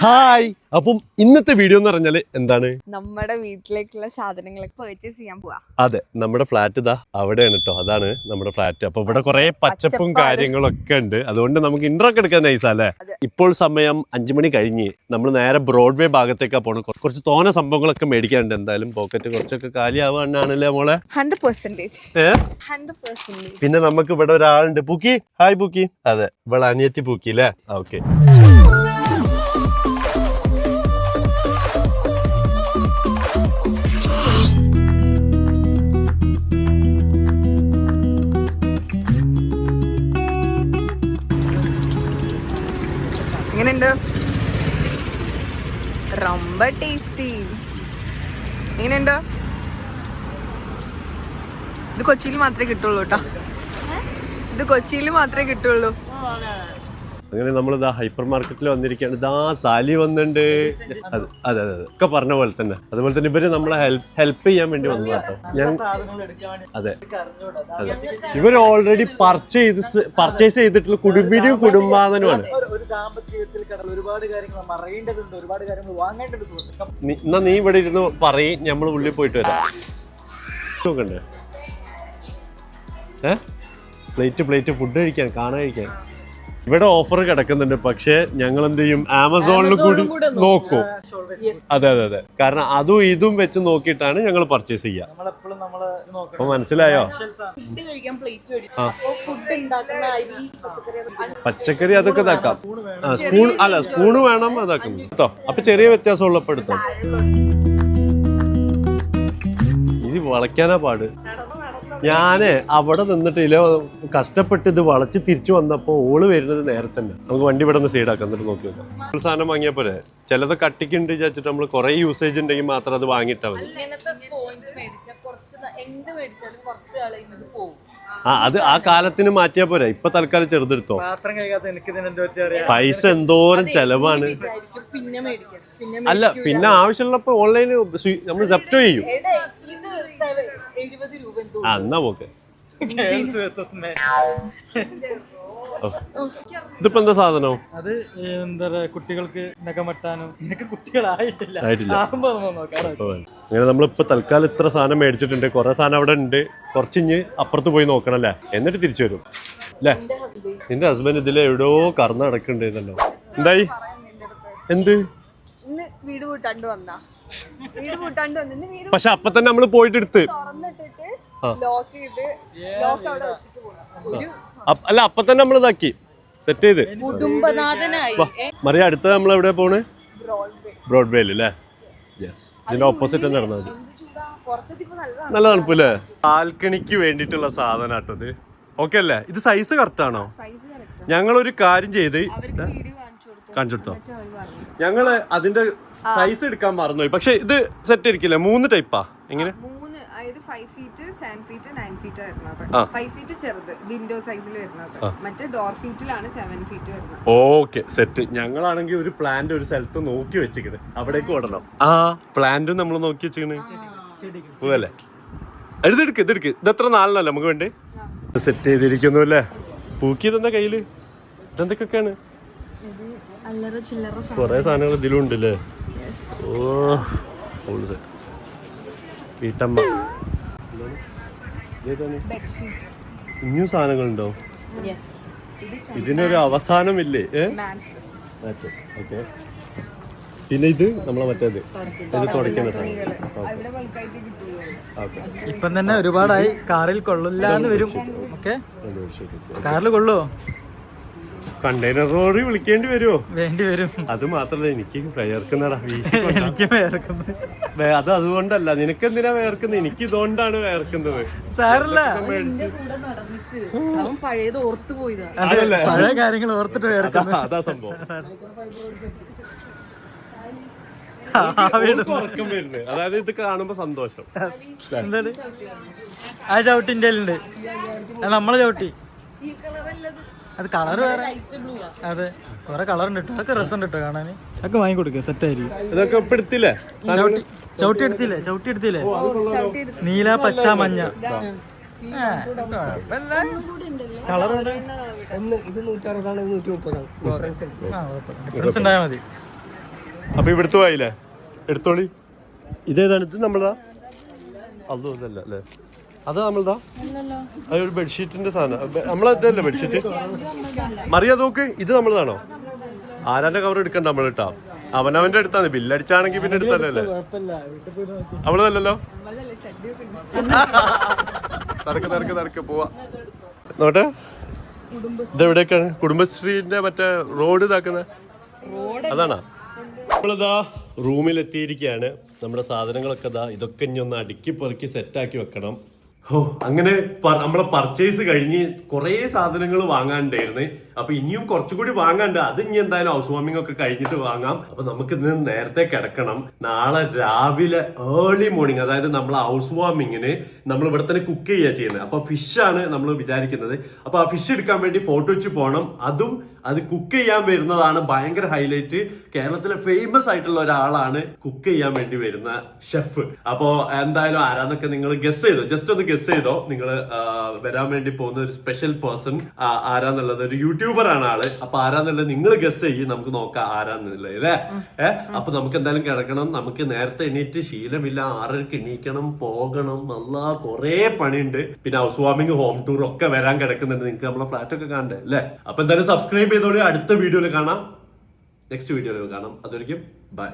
Hi. അപ്പം ഇന്നത്തെ video എന്ന് പറഞ്ഞാല് എന്താണ്, നമ്മുടെ വീട്ടിലേക്കുള്ള സാധനങ്ങളൊക്കെ പർച്ചേസ് ചെയ്യാൻ പോവാ. അതെ, നമ്മുടെ ഫ്ലാറ്റ് ഇതാ അവിടെയാണ് കേട്ടോ. അതാണ് നമ്മുടെ ഫ്ലാറ്റ്. അപ്പൊ ഇവിടെ കുറെ പച്ചപ്പും കാര്യങ്ങളൊക്കെ ഉണ്ട്. അതുകൊണ്ട് നമുക്ക് ഇൻട്രോ ഒക്കെ എടുക്കാൻ നൈസാ അല്ലേ. ഇപ്പോൾ സമയം 5 മണി കഴിഞ്ഞ് നമ്മൾ നേരെ ബ്രോഡ്വേ ഭാഗത്തേക്കാ പോകണം. കുറച്ച് തോന സംഭവങ്ങളൊക്കെ മേടിക്കാനുണ്ട്. എന്തായാലും പോക്കറ്റ് കുറച്ചൊക്കെ കാലിയാവാണല്ലേ മോളെ. 100%. പിന്നെ നമുക്ക് ഇവിടെ ഒരാളുണ്ട്, പൂക്കി. ഹായ് പൂക്കി. അതെ, ഇവിടെ അനിയത്തി പൂക്കി അല്ലേ. ഓക്കെ. എങ്ങനെയുണ്ട്? ரொம்ப ടേസ്റ്റി. എങ്ങനെയുണ്ട്? ഇത് കൊച്ചിയിൽ മാത്രമേ കിട്ടുള്ളൂ കേട്ടോ. ഇത് കൊച്ചിയിൽ മാത്രമേ കിട്ടുള്ളൂ. അങ്ങനെ നമ്മൾ ഇതാ ഹൈപ്പർ മാർക്കറ്റിൽ വന്നിരിക്കുകയാണ്. ഇതാ സാലി വന്നിട്ടുണ്ട്. അതെ അതെ അതെ, ഒക്കെ പറഞ്ഞ പോലെ തന്നെ. അതുപോലെ തന്നെ ഇവര് നമ്മളെ ഹെൽപ്പ് ചെയ്യാൻ വേണ്ടി വന്നതാട്ടോ. അതെ അതെ, ഇവർ ഓൾറെഡി പർച്ചേസ് ചെയ്തിട്ടുള്ള കുടുംബിനിയും കുടുംബാതനുമാണ്. എന്നാ നീ ഇവിടെ ഇരുന്ന് പറയും, നമ്മൾ ഉള്ളിൽ പോയിട്ട് വരാം. നോക്കണ്ടേ പ്ലേറ്റ് ഫുഡ് കഴിക്കാൻ, കാണാൻ കഴിക്കാൻ. ഇവിടെ ഓഫർ കിടക്കുന്നുണ്ട്. പക്ഷെ ഞങ്ങൾ എന്ത് ചെയ്യും, ആമസോണിൽ കൂടി നോക്കും. അതെ അതെ അതെ, കാരണം അതും ഇതും വെച്ച് നോക്കിയിട്ടാണ് ഞങ്ങൾ പർച്ചേസ് ചെയ്യുക. അപ്പൊ മനസ്സിലായോ? പച്ചക്കറി അതൊക്കെ ഇതാക്കാം. സ്പൂണ് വേണം, അതാക്കും കേട്ടോ. അപ്പൊ ചെറിയ വ്യത്യാസം ഉള്ളപ്പെടുത്തും. ഇത് വളയ്ക്കാനാ പാട്. ഞാന് അവിടെ നിന്നിട്ടില്ല, കഷ്ടപ്പെട്ട് ഇത് വളച്ച് തിരിച്ചു വന്നപ്പോ ഓള് വരുന്നത് നേരെ തന്നെ. നമുക്ക് വണ്ടി ഇവിടെ നിന്ന് സൈഡാക്കാം, എന്നിട്ട് നോക്കി വെക്കാം. സാധനം വാങ്ങിയ പോലെ ചിലത് കട്ടിക്കുണ്ട് വിചാരിച്ചിട്ട് നമ്മൾ കുറെ യൂസേജ് ഉണ്ടെങ്കിൽ മാത്രം അത് വാങ്ങിയിട്ടാ മതി. അത് ആ കാലത്തിന് മാറ്റിയാ പോരാ. ഇപ്പൊ തൽക്കാലം ചെറുതെടുത്തോ. പൈസ എന്തോരം ചെലവാണ്. അല്ല, പിന്നെ ആവശ്യമുള്ളപ്പോ ഓൺലൈനിൽ നമ്മൾ സെപ്റ്റോ ചെയ്യും. എന്നാ പോക്കെ. ഇതിപ്പോ എന്താ സാധനം? അത് എന്താ പറയാ, കുട്ടികൾക്ക് നഖമട്ടാനും. നിനക്ക് കുട്ടികളായിട്ടില്ല. അങ്ങനെ നമ്മളിപ്പോ തൽക്കാലം ഇത്ര സാധനം മേടിച്ചിട്ടുണ്ട്. കുറെ സാധനം അവിടെ ഉണ്ട്. കുറച്ചിഞ്ഞ് അപ്പുറത്ത് പോയി നോക്കണം അല്ലേ, എന്നിട്ട് തിരിച്ചു വരും അല്ലേ. നിന്റെ ഹസ്ബൻഡ് ഇതിൽ എവിടെയോ കറന്ന് നടക്കണ്ടല്ലോ. എന്തായി? എന്ത്? വീട് കൂട്ടാണ്ട് വന്നാ. പക്ഷെ അപ്പൊ തന്നെ നമ്മള് പോയിട്ട് എടുത്ത് അല്ല, അപ്പൊ തന്നെ നമ്മൾ ഇതാക്കി സെറ്റ് ചെയ്ത്. മറിയ, അടുത്ത നമ്മൾ എവിടെ പോണ്? ബ്രോഡ്വേയിൽ അല്ലേ. യെസ്, ഇതിന്റെ ഓപ്പോസിറ്റ് തന്നെ നടന്നാൽ മതി. നല്ല തണുപ്പല്ലേ. ബാൽക്കണിക്ക് വേണ്ടിയിട്ടുള്ള സാധനം കേട്ടത്. ഓക്കെ അല്ലേ? ഇത് സൈസ് കറക്റ്റ് ആണോ? ഞങ്ങളൊരു കാര്യം ചെയ്ത് കാണിച്ചെടുത്തോ. ഞങ്ങള് അതിന്റെ സൈസ് എടുക്കാൻ മറന്നുപോയി. പക്ഷെ ഇത് സെറ്റ് ആയിരിക്കില്ല. 3 ടൈപ്പാ. എങ്ങനെ? 5 ഫീറ്റ്, 7 ഫീറ്റ്, 9 ഫീറ്റ് വരുന്നത്. 5 ഫീറ്റ് ചെറുത് വിൻഡോ സൈസിൽ വരുന്നത്. മറ്റേ ഡോർ ഫീറ്റിലാണ് 7 ഫീറ്റ് വരുന്നത്. Okay, set. ഞങ്ങളാണെങ്കിൽ ഒരു പ്ലാന്റ് ഒരു സ്ഥലത്ത് നോക്കി വെച്ചിട്ട് അവിടേക്ക് ഓടണം. പ്ലാന്റും നമ്മൾ നോക്കി വെച്ചിട്ട് പോവല്ലേ. ഇതെടുക്ക്. ഇത് എത്ര നാളിനല്ലേ നമുക്ക് വേണ്ടി സെറ്റ് ചെയ്തിരിക്കുന്നു അല്ലേ. പൂക്കിയതെന്താ കയ്യില്? ഇതെന്തൊക്കെയാണ്? കൊറേ സാധനങ്ങൾ ഇതിലും ഉണ്ടല്ലേ. വീട്ടമ്മ. ഇനിയും സാധനങ്ങളുണ്ടോ? ഇതിനൊരു അവസാനമില്ലേ? ഓക്കെ. പിന്നെ ഇത് നമ്മളെ മറ്റേത്, ഇത് തുടയ്ക്കുന്ന സാധനം. ഇപ്പം തന്നെ ഒരുപാടായി. കാറിൽ കൊള്ളില്ലാന്ന് വരും. ഓക്കെ, കാറിൽ കൊള്ളുവോ? കണ്ടെയ്നർ റോഡ് വിളിക്കേണ്ടി വരുമോ? വേണ്ടി വരും. അത് മാത്രല്ല, എനിക്ക് വേർക്കുന്നടാ. എനിക്ക് വേർക്കുന്നത് അത് അതുകൊണ്ടല്ല. നിനക്ക് എന്തിനാ വേർക്കുന്നത്? എനിക്ക് ഇതുകൊണ്ടാണ് വേർക്കുന്നത്. സാരല്ല, പഴയത് ഓർത്തു പോയതാ. പഴയ കാര്യങ്ങൾ ഓർത്തിട്ട് വേർക്കുന്നത്. അതാ സംഭവം. ഉറക്കം വരുന്നത്, അതായത് ഇത് കാണുമ്പോ സന്തോഷം. എന്താണ് ആ ചവിട്ടിന്റെ ഉണ്ട്? നമ്മളെ ചവിട്ടി. അത് കളർ വേറെ. അതെ, കുറെ കളർ ഉണ്ട് കേട്ടോ. അതൊക്കെ രസം കേട്ടോ കാണാൻ. അതൊക്കെ വാങ്ങിക്കൊടുക്കുക, സെറ്റ് ആയിരിക്കും. ഇതൊക്കെ എടുത്തില്ലേ? ചവിട്ടി എടുത്തില്ലേ? നീല, പച്ച, മഞ്ഞ. കളർ ഡിഫറൻസ് ഉണ്ടായാൽ മതി. അപ്പൊ ഇവിടുത്തെ പോയില്ലേ, എടുത്തോളി. ഇതേതാണ്? ഇത് നമ്മളതാ? അതോ ഇതല്ല അല്ലേ? അത് നമ്മളതാ? അതൊരു ബെഡ്ഷീറ്റിന്റെ സാധനം. നമ്മളതല്ലേ ബെഡ്ഷീറ്റ്? മറിയ നോക്ക്, ഇത് നമ്മളതാണോ? ആരാന്റെ കവർ എടുക്കണ്ട നമ്മൾ കേട്ടാ, അവനവന്റെ അടുത്താണ്. ബില്ലടിച്ചാണെങ്കിൽ പിന്നെ എടുത്തല്ലേ. അവളതല്ലോ. നടക്ക് പോവാ. നോട്ടെ, ഇതെവിടേക്കാണ്? കുടുംബശ്രീന്റെ മറ്റേ റോഡ് ഇതാക്കുന്ന അതാണോ? നമ്മളിതാ റൂമിലെത്തിയിരിക്കുകയാണ്. നമ്മുടെ സാധനങ്ങളൊക്കെ ഇതാ, ഇതൊക്കെ ഇനി ഒന്ന് അടുക്കി പെറുക്കി സെറ്റാക്കി വെക്കണം. അങ്ങനെ നമ്മളെ പർച്ചേസ് കഴിഞ്ഞ് കുറെ സാധനങ്ങൾ വാങ്ങാണ്ടായിരുന്നു. അപ്പൊ ഇനിയും കുറച്ചുകൂടി വാങ്ങാണ്ട്. അത് ഇനി എന്തായാലും ഹൗസ് വാമിംഗ് ഒക്കെ കഴിഞ്ഞിട്ട് വാങ്ങാം. അപ്പൊ നമുക്ക് ഇന്ന് നേരത്തെ കിടക്കണം. നാളെ രാവിലെ ഏർലി മോർണിംഗ്, അതായത് നമ്മൾ ഹൗസ് വാമിങ്ങിന് നമ്മൾ ഇവിടെ തന്നെ കുക്ക് ചെയ്യുക ചെയ്യുന്നത്. അപ്പൊ ഫിഷാണ് നമ്മൾ വിചാരിക്കുന്നത്. അപ്പൊ ആ ഫിഷ് എടുക്കാൻ വേണ്ടി ഫോട്ടോ വെച്ച് പോകണം. അത് കുക്ക് ചെയ്യാൻ വരുന്നതാണ് ഭയങ്കര ഹൈലൈറ്റ്. കേരളത്തിലെ ഫേമസ് ആയിട്ടുള്ള ഒരാളാണ് കുക്ക് ചെയ്യാൻ വേണ്ടി വരുന്ന ഷെഫ്. അപ്പോ എന്തായാലും ആരാന്നൊക്കെ നിങ്ങൾ ഗസ് ചെയ്തോ, ജസ്റ്റ് ഒന്ന് ഗസ് ചെയ്തോ. നിങ്ങൾ വരാൻ വേണ്ടി പോകുന്ന ഒരു സ്പെഷ്യൽ പേഴ്സൺ ആരാന്നുള്ളത്, ഒരു യൂട്യൂബർ ആണ് ആള്. അപ്പൊ ആരാന്നുള്ളത് നിങ്ങൾ ഗസ് ചെയ്യും, നമുക്ക് നോക്കാം ആരാന്നുള്ളത് അല്ലേ. അപ്പൊ നമുക്ക് എന്തായാലും കിടക്കണം. നമുക്ക് നേരത്തെ എണീറ്റ് ശീലമില്ല. 6:30 എണീക്കണം, പോകണം. അല്ലാ കുറെ പണിയുണ്ട്. പിന്നെ ഹൗസ് വാമിംഗ്, ഹോം ടൂർ ഒക്കെ വരാൻ കിടക്കുന്നുണ്ട്. നിങ്ങൾക്ക് നമ്മളെ ഫ്ലാറ്റ് ഒക്കെ കാണണ്ടേ അല്ലേ. അപ്പൊ എന്തായാലും സബ്സ്ക്രൈബ് ചെയ്തോളൂ. അടുത്ത വീഡിയോയിൽ കാണാം, നെക്സ്റ്റ് വീഡിയോയിൽ കാണാം. അതുവരെയ്ക്കും ബൈ.